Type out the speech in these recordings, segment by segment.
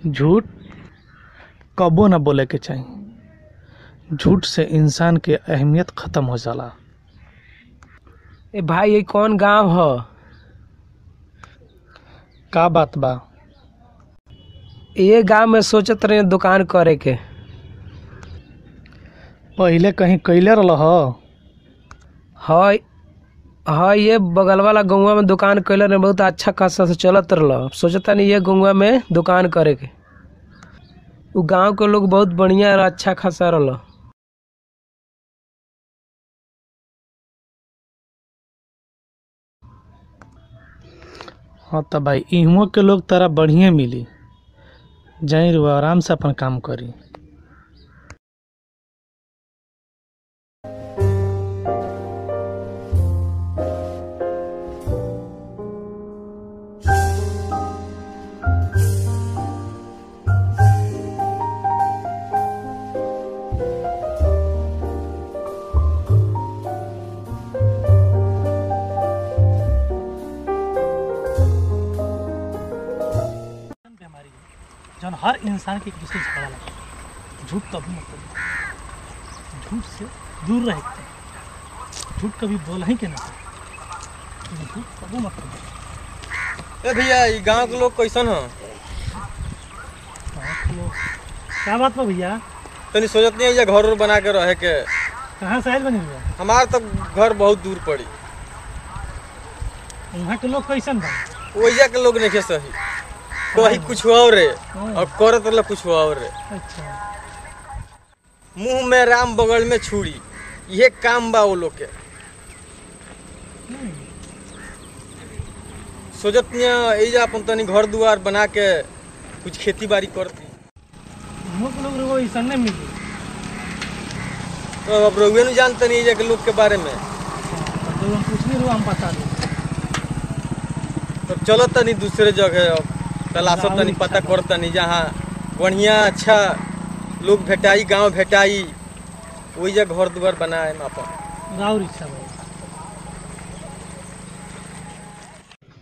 झूठ कबो ना बोले के चाही। झूठ से इंसान के अहमियत ख़त्म हो जाला। ए भाई, ये कौन गांव ह? का बात बा? ये गांव में सोचत रहे दुकान करे के। पहिले कहीं कइले रहल? है ये बगल वाला गौवा में दुकान कैले रहे, बहुत अच्छा खासा से चलत रहल। सोचता नहीं ये गौवा में दुकान करे के। वो गांव के लोग बहुत बढ़िया और अच्छा खासा रहल। हाँ तो भाई, इहवो के लोग तारा बढ़िया मिली। जाई रुआ आराम से अपन काम करी। जौन हर इंसान के एक दूसरे से झगड़ा लगता है। झूठ कभी मत बोलो। झूठ से दूर रहे के चाही। झूठ कभी बोला ही के ना। झूठ कभी मत बोलो। ए भैया, ये गांव के लोग कैसन ह? क्या बात बा भैया? तनी सोचत नहीं है घर बना के रहे के। कहाँ से आयल बनी भैया? हमार तो घर बहुत दूर पड़ी। वहाँ के लोग कैसन बा? वैया के लोग नहीं सही। कहीं कुछ और रे और करत रह कुछ और रे। अच्छा। मुंह में राम बगल में छुरी, ये काम बा वो लोग के। सोचत नहीं अपन तनी घर दुआर बना के कुछ खेती बाड़ी करती। लोग ऐसा नहीं मिली। तो अब रउए नहीं जानते नहीं के लोग के बारे में। तो हम कुछ नहीं हम बता दें। तो चलो तनी दूसरे जगह अब तलाशो तनी पता कर तनी जहाँ बढ़िया अच्छा लोग भेटाई, गांव भेटाई, वही जगह घर दुआर बनाए अपन। राउर इच्छा भाई।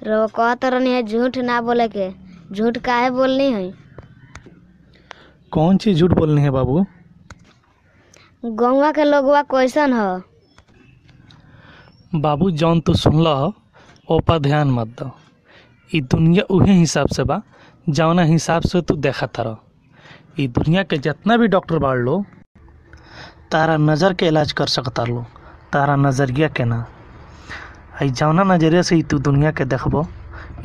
रो कहत रहनी है झूठ ना बोले के। झूठ काहे बोलनी है? कौन चीज झूठ बोलनी है बाबू? गौवा के लोगवा कैसन ह? बाबू, जौन तू सुनला ओ पर ध्यान मत दो। ई दुनिया उहे हिसाब से बा जौना हिसाब से तू देखा तारा। ई दुनिया के जितना भी डॉक्टर बाड़ लो, तारा नज़र के इलाज कर सकता लो, तारा नज़रिया के ना। आई जौना नज़रिया से तू दुनिया के देखबो,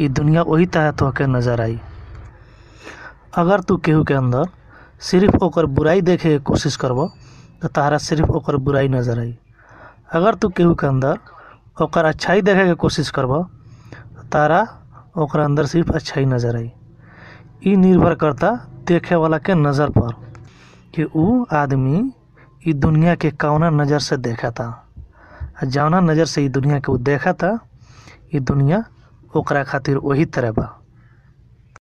ई दुनिया वही तरह तो के नज़र आई। अगर तू केहू के अंदर सिर्फ ओकर बुराई देखे के कोशिश करबो तो तारा सिर्फ ओकर बुराई नज़र आई। अगर तू केहू के अंदर ओकर अच्छाई देखे के कोशिश करबो तो तारा ओकर अंदर सिर्फ अच्छाई नज़र आई। ई निर्भर करता देखे वाला के नज़र पर कि ऊ आदमी ई दुनिया के कौना नज़र से देखा था। जौना नज़र से ई दुनिया के ऊ देखा था, ई दुनिया ओकरा खातिर वही तरह बा।